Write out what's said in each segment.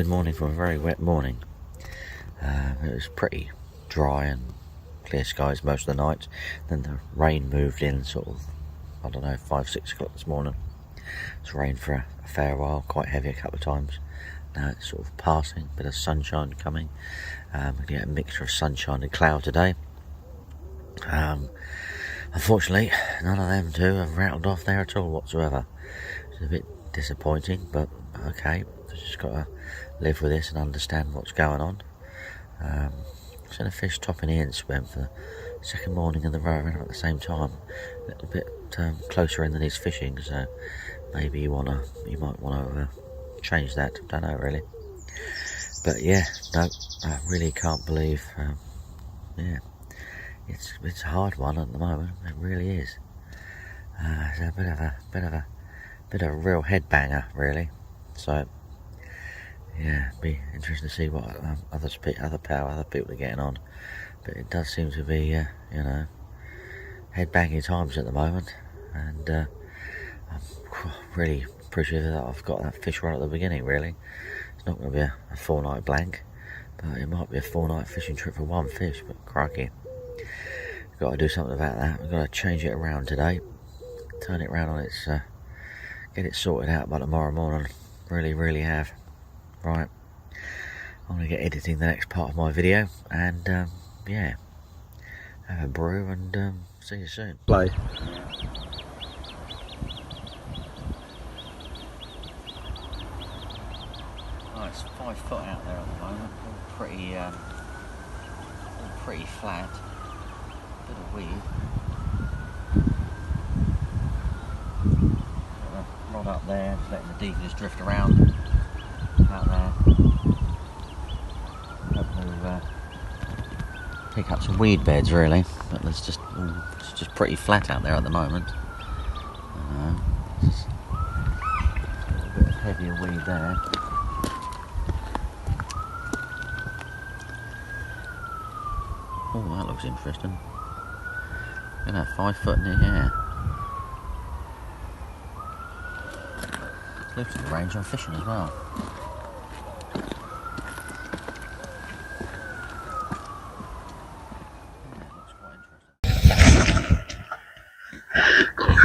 early morning from a very wet morning. It was pretty dry and clear skies most of the night. Then the rain moved in sort of, I don't know, 5-6 o'clock this morning. It's rained for a fair while, quite heavy a couple of times. Now it's sort of passing, bit of sunshine coming. We get a mixture of sunshine and cloud today. Unfortunately, none of them two have rattled off there at all whatsoever. It's a bit disappointing, but okay, we've just got to live with this and understand what's going on. I've seen a fish topping the end swim for the second morning in the row at the same time, a little bit closer in than he's fishing, so maybe you might want to change that. I don't know really, but yeah, no, I really can't believe. Yeah, it's a hard one at the moment. It really is. It's a bit of a real headbanger, really. So yeah, be interesting to see what other people are getting on. But it does seem to be, you know, headbanging times at the moment, and I'm really appreciative that I've got that fish right at the beginning. Really, it's not going to be a 4-night blank, but it might be a 4-night fishing trip for one fish. But crikey, we've got to do something about that. We've got to change it around today, turn it around on its, get it sorted out by tomorrow morning. Really have. Right, I'm going to get editing the next part of my video, and yeah, have a brew and see you soon. Play. Oh, it's 5 foot out there at the moment, all pretty flat, bit of weed. Got a rod up there, just letting the deacons drift around out there. Hoping to pick up some weed beds really, but it's just pretty flat out there at the moment. Just a little bit of heavier weed there. Oh, that looks interesting. Look at that, 5 foot in the air. Close to the range I'm fishing as well.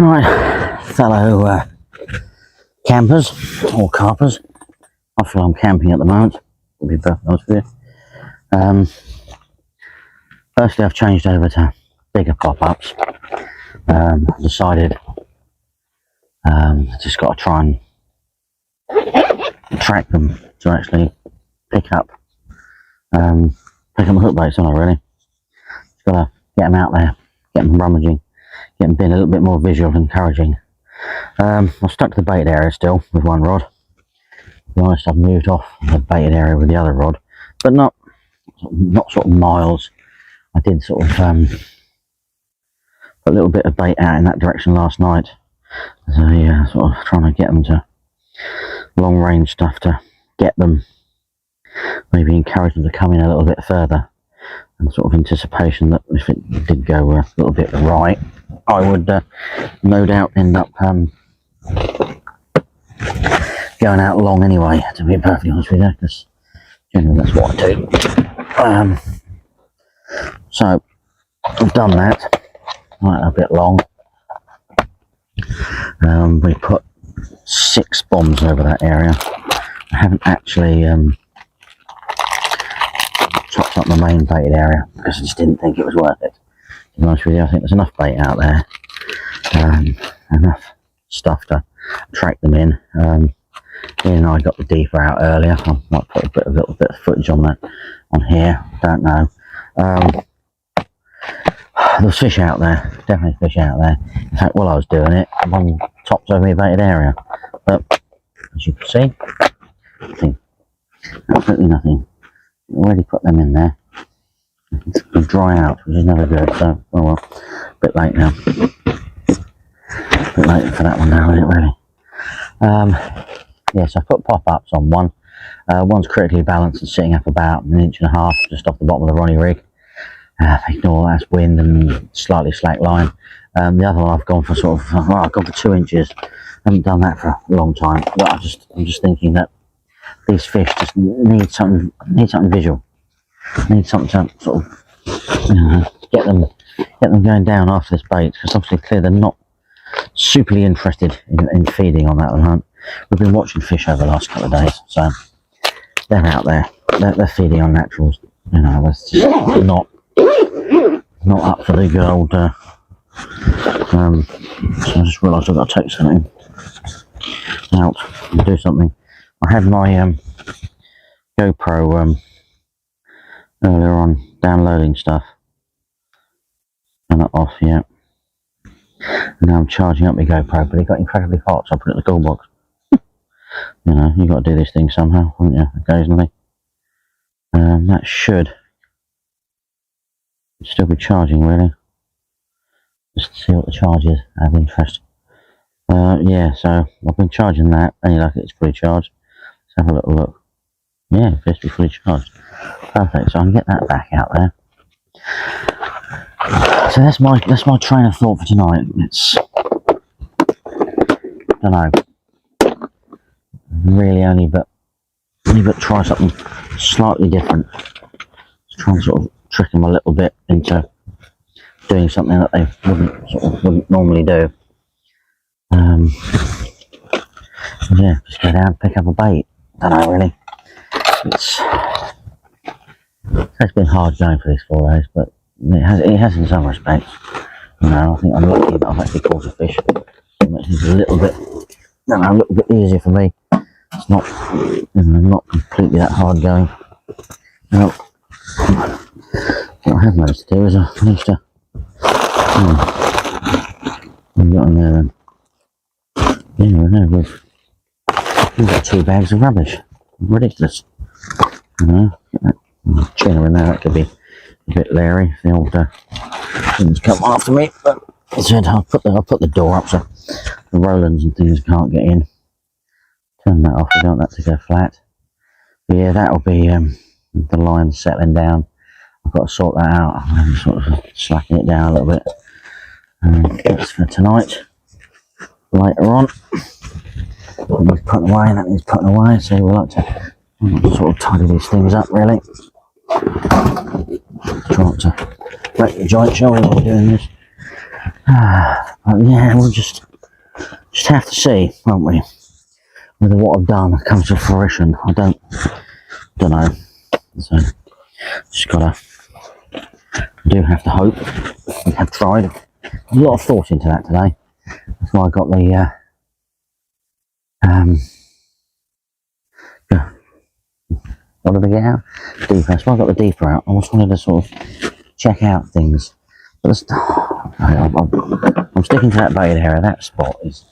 Right, fellow campers or carpers. I feel I'm camping at the moment, to be perfectly honest with you. Firstly, I've changed over to bigger pop-ups. Decided just got to try and track them to actually pick up hook baits on it, really. Just got to get them out there, get them rummaging, get them being a little bit more visual and encouraging. I've stuck to the bait area still with one rod. To be honest, I've moved off the baited area with the other rod, but not sort of miles. I did sort of put a little bit of bait out in that direction last night. So yeah, sort of trying to get them to long range stuff to get them, maybe encourage them to come in a little bit further, and sort of anticipation that if it did go a little bit right, I would no doubt end up going out long anyway, to be perfectly honest with you, because generally that's what I do. So I've done that, right, a bit long. We put 6 bombs over that area. I haven't actually chopped up the main baited area because I just didn't think it was worth it. To be honest with you, I think there's enough bait out there, enough stuff to track them in. Ian and I got the deeper out earlier. I might put a little bit of footage on that on here. Don't know. There's fish out there, definitely fish out there. In fact, while I was doing it, one topped over my baited area, but as you can see, nothing, absolutely nothing. Already put them in there. It's going to dry out, which is never good. So, oh well, a bit late now. A bit late for that one now, isn't it? Really. Yes, I put pop-ups on one. One's critically balanced and sitting up about 1.5 inches just off the bottom of the Ronnie rig. Ignore that's wind and slightly slack line. The other one I've gone for sort of, well, I've gone for 2 inches. I haven't done that for a long time. Well, I'm just thinking that these fish just need something visual, need something to sort of, you know, get them going down after this bait, because obviously clear they're not superly interested in feeding on that hunt. We've been watching fish over the last couple of days, so they're out there, they're feeding on naturals, you know. That's just not up for the good old so I just realised I've got to take something out and do something. I had my GoPro earlier on downloading stuff, and that off, yeah. And now I'm charging up my GoPro, but it got incredibly hot, so I put it in the cool box. You know, you got to do this thing somehow, haven't you, occasionally. That should still be charging, really. Just to see what the charge is, out of interest. Yeah, so I've been charging that, and you like it's fully charged. Let's have a little look. Yeah, it appears to be fully charged. Perfect, so I can get that back out there. So that's my train of thought for tonight. It's, I don't know, really only but try something slightly different. Just try and sort of trick them a little bit into doing something that they wouldn't normally do. Yeah, just go down, pick up a bait. I don't know, really. It's been hard going for these 4 days, but it has in some respects. You know, I think I'm lucky that I've actually caught a fish. It makes it a little bit easier for me. It's not, you know, not completely that hard going. Now, what I have managed to do is I managed to we've got in there then. Yeah, no, we've got 2 bags of rubbish. Ridiculous. You know, get that tuna in there, that could be a bit leery if the old things come after me. But I'll put the door up so the Rolands and things can't get in. Turn that off, we don't want that to go flat. But yeah, that'll be the line settling down. I've got to sort that out. I'm sort of slacking it down a little bit. That's for tonight. Later on, that needs putting away, and that needs putting away. So we like to sort of tidy these things up, really. Try not to break the joint, shall we, while we're doing this? But yeah, we'll just have to see, won't we, whether what I've done comes to fruition. I don't know. So do have to hope. We have tried. A lot of thought into that today. That's why I got the what did I get out? Deeper. That's why I got the deeper out. I just wanted to sort of check out things. But I'm sticking to that bait area. That spot is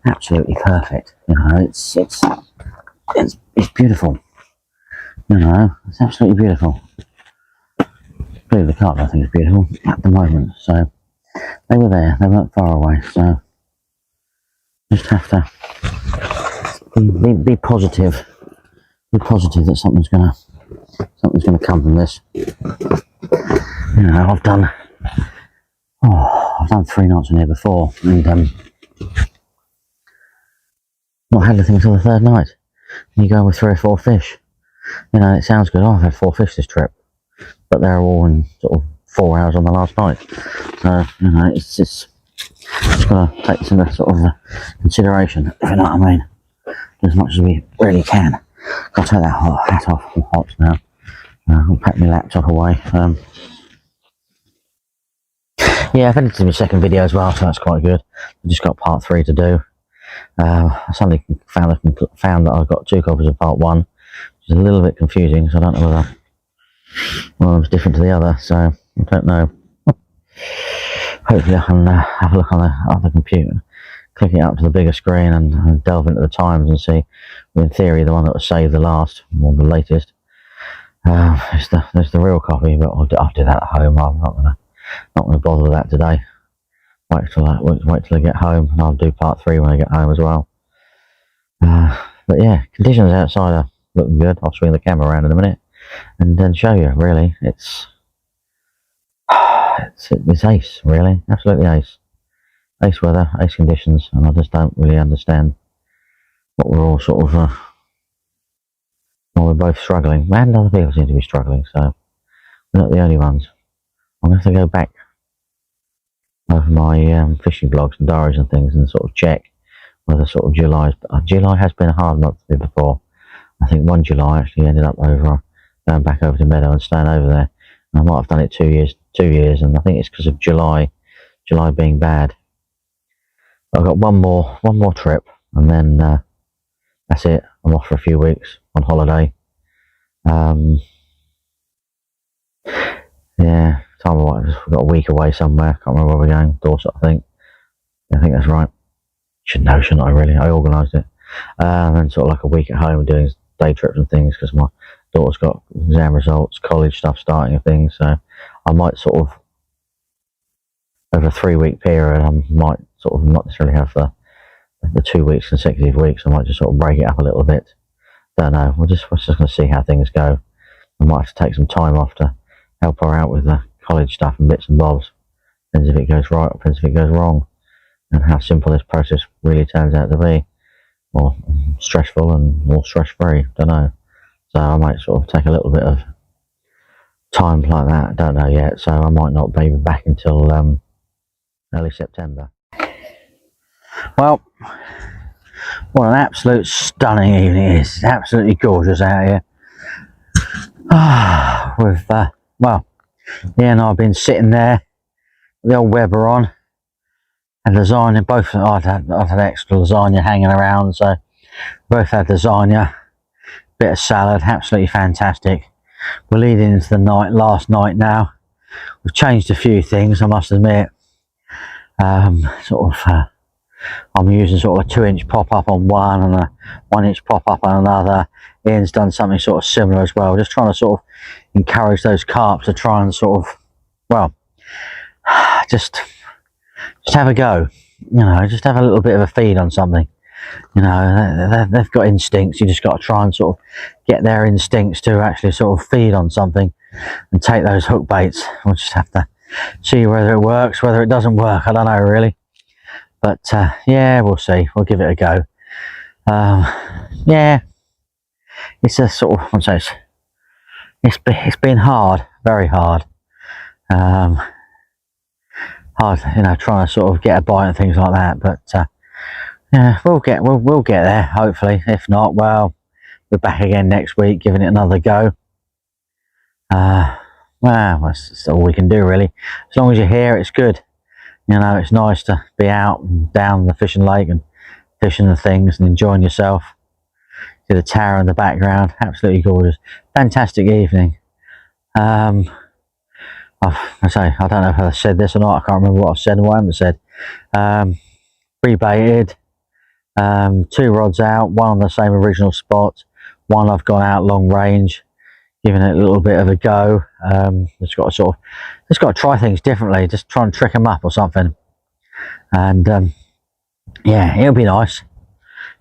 absolutely perfect. You know, it's beautiful. You know, it's absolutely beautiful. Believe the carp, I think, is beautiful at the moment. So they were there. They weren't far away. So just have to be positive. Be positive that something's gonna come from this. You know, I've done 3 nights in here before, and not had anything until the 3rd night. And you go with 3 or 4 fish. You know, it sounds good. Oh, I've had 4 fish this trip, but they're all in sort of 4 hours on the last night. So you know, it's just got to take this into sort of consideration, if you know what I mean, as much as we really can. Got to take that hat off. I'm hot now. I'll pack my laptop away. Yeah, I've edited my 2nd video as well, so that's quite good. I just got part 3 to do. I suddenly found that I've got 2 copies of part 1, which is a little bit confusing, so I don't know whether one of them's different to the other, so I don't know. Hopefully I can have a look on the other computer, click it up to the bigger screen and delve into the times and see, in theory, the one that was saved the last, or the latest, is the real copy, but I'll do that at home. I'm not gonna bother with that today. Wait till I get home, and I'll do part 3 when I get home as well. But yeah, conditions outside are looking good. I'll swing the camera around in a minute and then show you. Really, it's ace, really, absolutely ace. Ace weather, ace conditions, and I just don't really understand what we're all sort of Well, we're both struggling, and other people seem to be struggling, so we're not the only ones. I'm going to have to go back over my fishing blogs and diaries and things and sort of check whether sort of July has been a hard month for me before. I think 1 July actually ended up going back over to Meadow and staying over there. And I might have done it 2 years, and I think it's because of July being bad. I've got one more trip, and then that's it. I'm off for a few weeks on holiday. Yeah, time-wise, we've got a week away somewhere. Can't remember where we're going. Dorset, I think. Yeah, I think that's right. Should know, shouldn't I? Really, I organised it. And then sort of like a week at home doing day trips and things because my daughter's got exam results, college stuff starting and things. So I might sort of over a 3-week period, I might sort of not necessarily have the 2 weeks consecutive weeks. I might just sort of break it up a little bit. Don't know. We're just going to see how things go. I might have to take some time off to help her out with the college stuff and bits and bobs. Depends if it goes right or depends if it goes wrong, and how simple this process really turns out to be, or stressful and or stress free. Don't know. So I might sort of take a little bit of time like that. Don't know yet. So I might not be back until early September. Well, what an absolute stunning evening it is. It's absolutely gorgeous out here. With well, yeah, and I've been sitting there with the old Weber on and lasagna. Both I've had extra lasagna hanging around, so both had lasagna, bit of salad, absolutely fantastic. We're leading into the last night now. We've changed a few things, I must admit. I'm using sort of a 2-inch pop-up on one and a 1-inch pop-up on another. Ian's done something sort of similar as well, just trying to sort of encourage those carp to try and sort of, well, just have a go, you know, just have a little bit of a feed on something. You know, they've got instincts. You just got to try and sort of get their instincts to actually sort of feed on something and take those hook baits. We'll just have to see whether it works, whether it doesn't work. I don't know really, but yeah, we'll see. We'll give it a go. Yeah, it's a sort of, I'd say it's been hard, very hard. Hard, you know, trying to sort of get a bite and things like that, but yeah, we'll get there hopefully. If not, well, we're back again next week, giving it another go. Well, that's all we can do really. As long as you're here, it's good. You know, it's nice to be out and down the fishing lake and fishing the things and enjoying yourself. See the tower in the background, absolutely gorgeous. Fantastic evening. I don't know if I said this or not. I can't remember what I said and what I haven't said. Pre-baited, 2 rods out, one on the same original spot, one I've gone out long range, giving it a little bit of a go. Just got to try things differently, just try and trick them up or something. And yeah, it'll be nice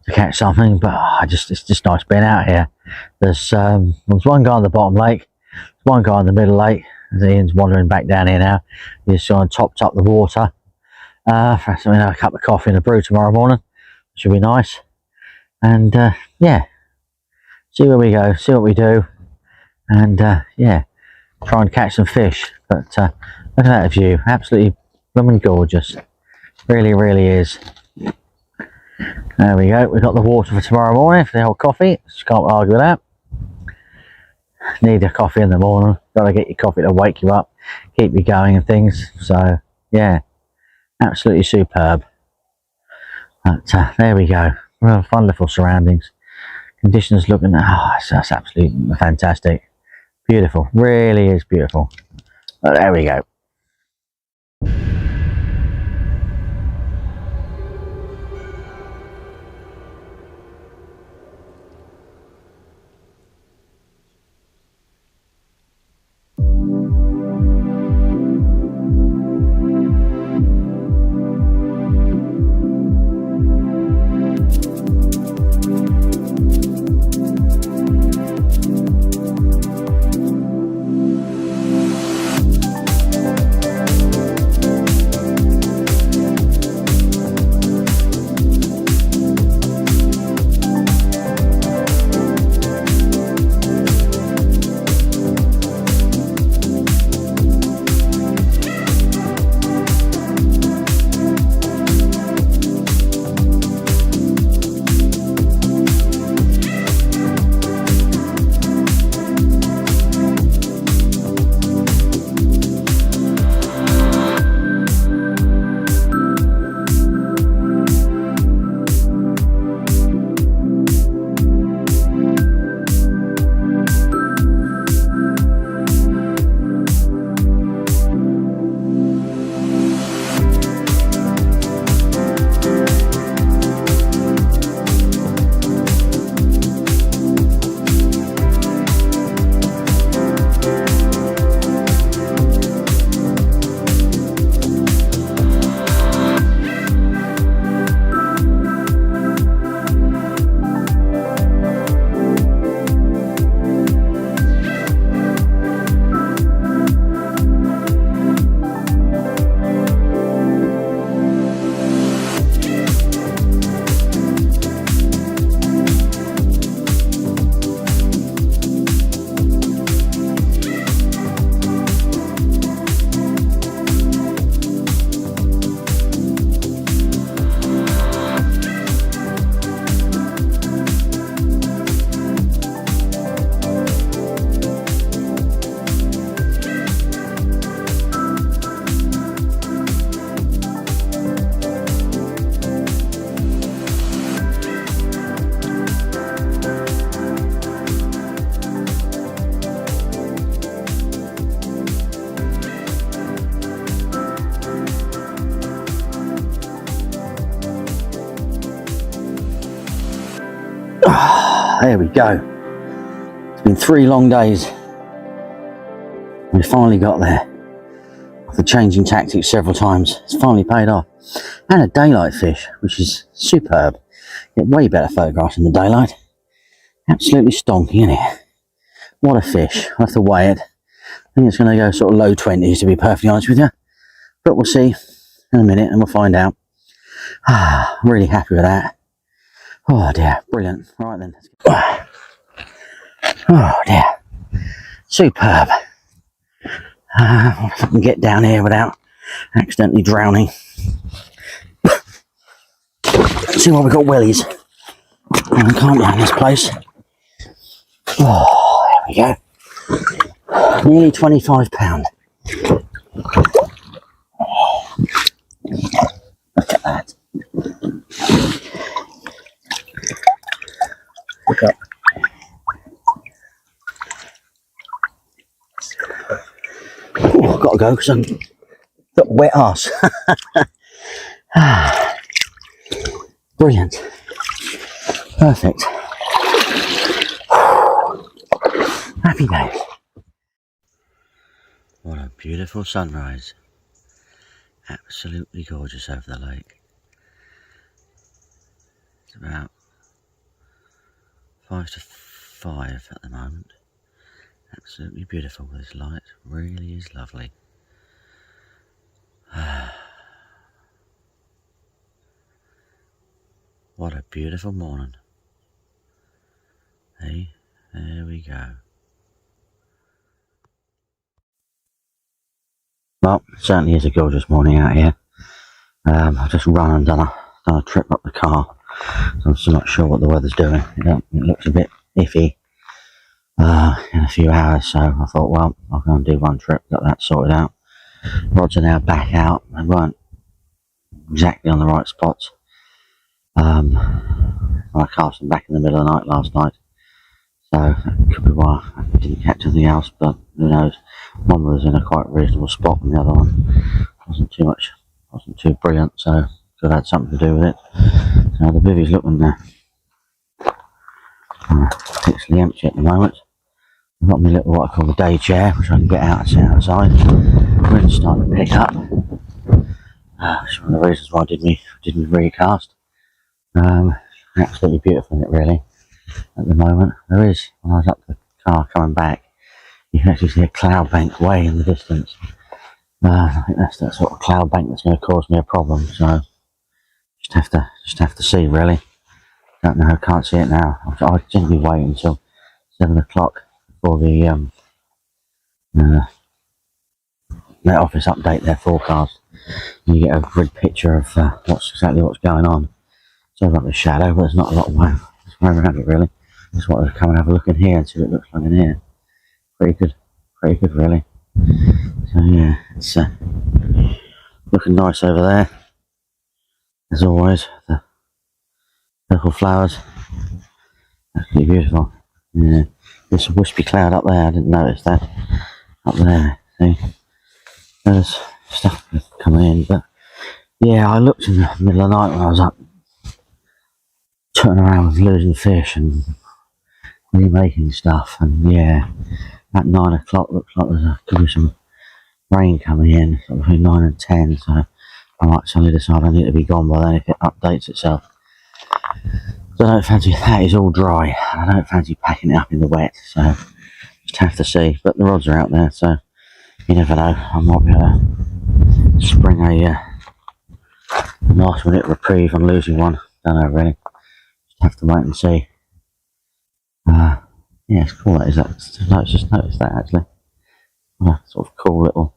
to catch something, but it's just nice being out here. There's one guy on the bottom lake, there's one guy in the middle lake. Ian's wandering back down here now. He's sort of topped up the water for a cup of coffee and a brew tomorrow morning. Should be nice. And yeah, see where we go, see what we do, and yeah, try and catch some fish. But look at that view, absolutely blooming gorgeous. Really, really is. There we go. We've got the water for tomorrow morning for the old coffee. Just can't argue with that. Need a coffee in the morning. Got to get your coffee to wake you up, keep you going and things. So yeah, absolutely superb. But there we go. Well, wonderful surroundings. Conditions looking, that's absolutely fantastic. Beautiful, really is beautiful. But there we go. There we go. It's been 3 long days. We finally got there. After changing tactics several times, it's finally paid off. And a daylight fish, which is superb. Get way better photographs in the daylight. Absolutely stonky, isn't it? What a fish. I'll have to weigh it. I think it's going to go sort of low 20s, to be perfectly honest with you. But we'll see in a minute and we'll find out. I'm really happy with that. Oh dear, brilliant. Right then. Oh dear. Superb. If I can get down here without accidentally drowning. Let's see what we've got wellies. I can't down this place. Oh, there we go. Nearly £25. Look at that. Look up. Oh, I've got to go because I've got a wet arse. Brilliant. Perfect. Happy days. What a beautiful sunrise. Absolutely gorgeous over the lake. It's about 5 to 5 at the moment. Absolutely beautiful with this light. Really is lovely. What a beautiful morning. Hey, there we go. Well, it certainly is a gorgeous morning out here. I've just run and done a trip up the car. So I'm still not sure what the weather's doing. It looks a bit iffy in a few hours. So I thought, well, I'll go and do one trip, got that sorted out. Rods are now back out. They weren't exactly on the right spots. I cast them back in the middle of the night last night. So that could be why I didn't catch anything else, but who knows. One was in a quite reasonable spot and the other one wasn't too brilliant, so could have had something to do with it. So the bivvy's looking particularly empty at the moment. I've got my little what I call the day chair, which I can get out and sit outside. Wind's starting to pick up. It's one of the reasons why I didn't recast. Absolutely beautiful, isn't it, really? At the moment, there is. When I was up the car coming back, you can actually see a cloud bank way in the distance. I think that's that sort of cloud bank that's going to cause me a problem. So just have to see, really. Don't know. Can't see it now. I'll generally wait until 7 o'clock before the office update their forecast. And you get a good picture of what's going on. So like the shadow, but there's not a lot of way around it, really. Just wanted to come and have a look in here and see what it looks like in here. Pretty good, really. So yeah, it's looking nice over there. As always, the purple flowers, absolutely beautiful. Yeah, there's a wispy cloud up there. I didn't notice that up there. See, there's stuff coming in, but yeah, I looked in the middle of the night when I was up, turning around with losing fish and remaking stuff, and yeah, at 9 o'clock looks like could be some rain coming in, sort of between 9 and 10, so I might suddenly decide I need to be gone by then if it updates itself. So I don't fancy that is all dry. I don't fancy packing it up in the wet, so just have to see. But the rods are out there, so you never know. I might be able to spring a last minute reprieve on losing one. Don't know really. Just have to wait and see. Yeah, it's cool. That is that. Just noticed that actually. Sort of cool little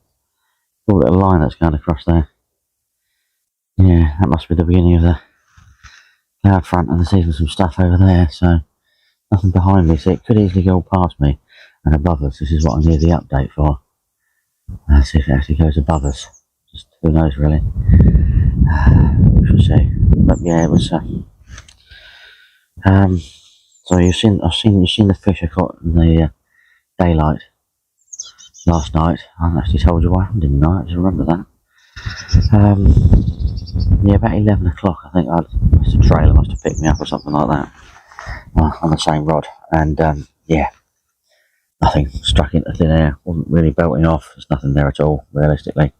line that's going across there. Yeah, that must be the beginning of the cloud front, and there's even some stuff over there. So nothing behind me, so it could easily go past me and above us. This is what I need the update for. Let's see if it actually goes above us. Just who knows, really. We shall see. But yeah, it was. So you've seen the fish I caught in the daylight last night. I haven't actually told you why, didn't I? I just remember that. Yeah, about 11 o'clock, I think the trailer must have picked me up or something like that. on the same rod, and yeah, nothing struck into thin air. Wasn't really belting off. There's nothing there at all, realistically.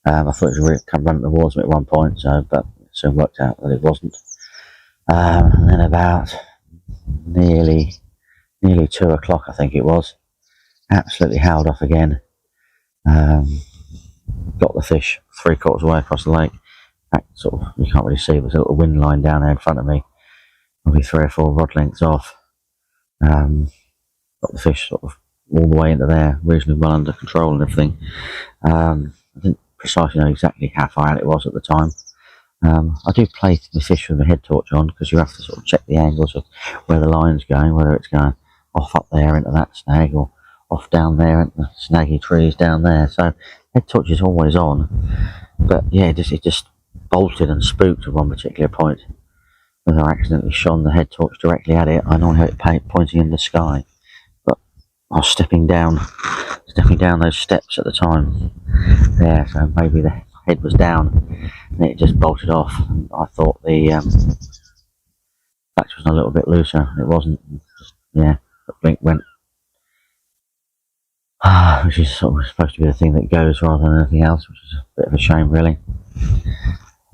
I thought it was really come running towards me at one point, but it soon worked out that it wasn't. And then about nearly 2 o'clock, I think it was, absolutely howled off again. Got the fish 3/4 way across the lake. In fact, sort of, you can't really see, there's a little wind line down there in front of me, probably 3 or 4 rod lengths off. Got the fish sort of all the way into there, reasonably well under control and everything. I didn't precisely know exactly how far out it was at the time. I do play the fish with the head torch on, because you have to sort of check the angles of where the line's going, whether it's going off up there into that snag or off down there into the snaggy trees down there. So head torch is always on, but yeah, it just bolted and spooked at one particular point. Whether I accidentally shone the head torch directly at it, I normally have it pointing in the sky, but I was stepping down those steps at the time there, so maybe the head was down and it just bolted off. And I thought the latch was a little bit looser. It wasn't. Just, yeah, the blink went, which is sort of supposed to be the thing that goes rather than anything else, which is a bit of a shame, really.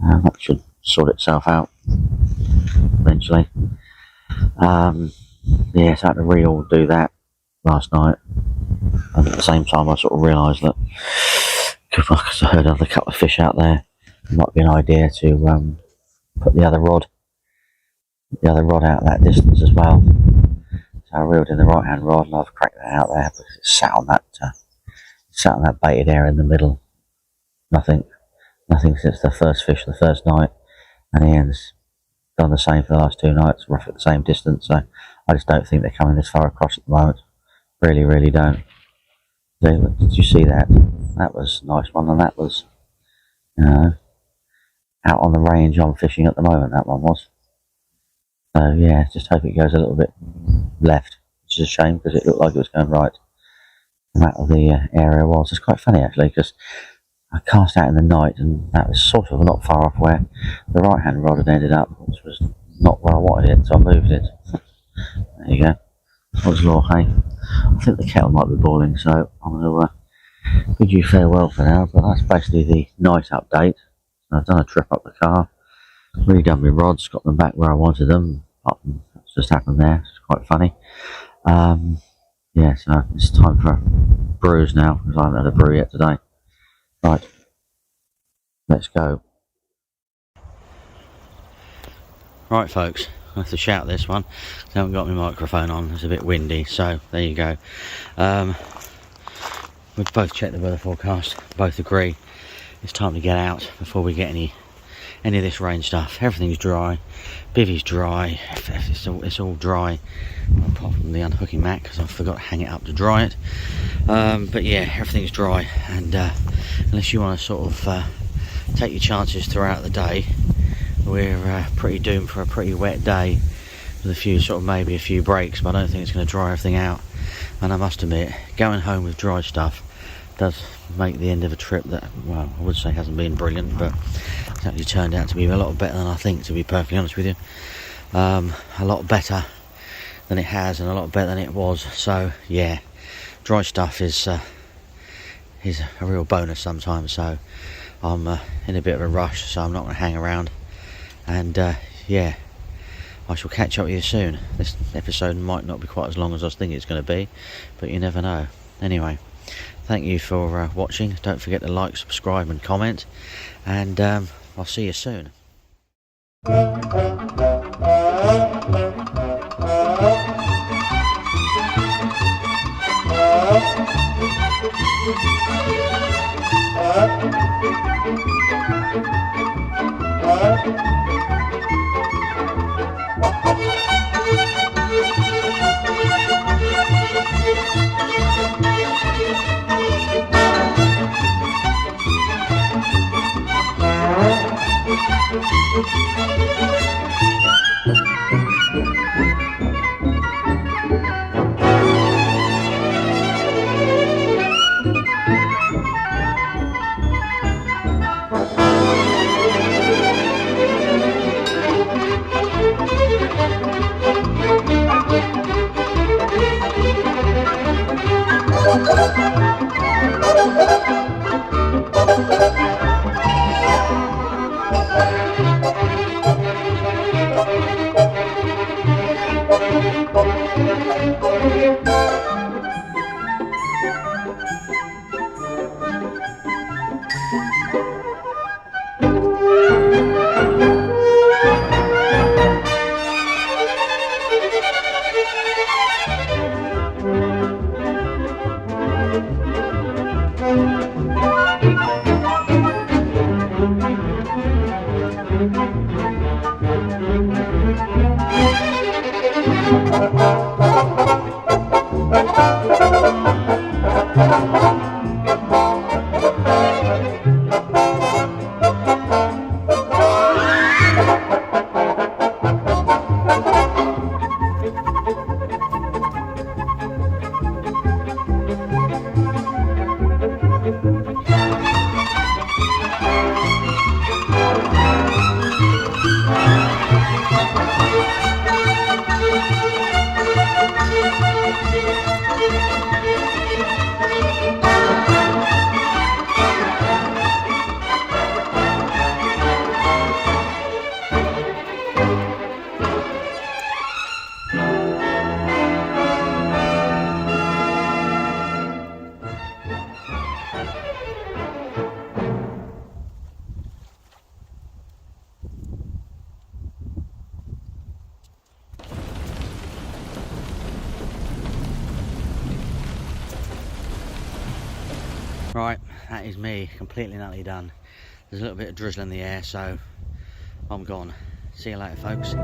That should sort itself out eventually. Yeah, so I had to do that last night, and at the same time I sort of realised that, because I heard another couple of fish out there, it might be an idea to put the other rod out that distance as well. So I reeled in the right hand rod and I've cracked that out there, because it sat on that baited area in the middle. Nothing since the first fish the first night, and Ian's done the same for the last 2 nights, rough at the same distance. So I just don't think they're coming this far across at the moment. Really don't. Did you see that? That was a nice one, and that was, out on the range I'm fishing at the moment, that one was. So yeah, just hope it goes a little bit left, which is a shame, because it looked like it was going right. And that the area was. It's quite funny actually, because I cast out in the night, and that was sort of not far off where the right hand rod had ended up, which was not where I wanted it, so I moved it. There you go. What's law, hey? I think the kettle might be boiling, so I'm going to bid you farewell for now, but that's basically the night update. I've done a trip up the car, redone my rods, got them back where I wanted them. That's just happened there. It's quite funny. Yeah, so it's time for brews now, because I haven't had a brew yet today. Right, let's go. Right folks, I have to shout this one. I haven't got my microphone on, it's a bit windy, so there you go. We've both checked the weather forecast, both agree it's time to get out before we get any of this rain stuff. Everything's dry, bivvy's dry, it's all dry, apart from the unhooking mat, because I forgot to hang it up to dry it. But yeah, everything's dry, and unless you want to sort of take your chances throughout the day, we're pretty doomed for a pretty wet day, with maybe a few breaks, but I don't think it's going to dry everything out. And I must admit, going home with dry stuff does make the end of a trip that, well, I would say hasn't been brilliant, but it's actually turned out to be a lot better than I think, to be perfectly honest with you. A lot better than it has, and a lot better than it was. So yeah, dry stuff is a real bonus sometimes. So I'm in a bit of a rush, so I'm not going to hang around. And yeah, I shall catch up with you soon. This episode might not be quite as long as I was thinking it's going to be, but you never know. Anyway, thank you for watching. Don't forget to like, subscribe and comment, and I'll see you soon. Right, that is me completely and utterly done. There's a little bit of drizzle in the air, so I'm gone. See you later, folks.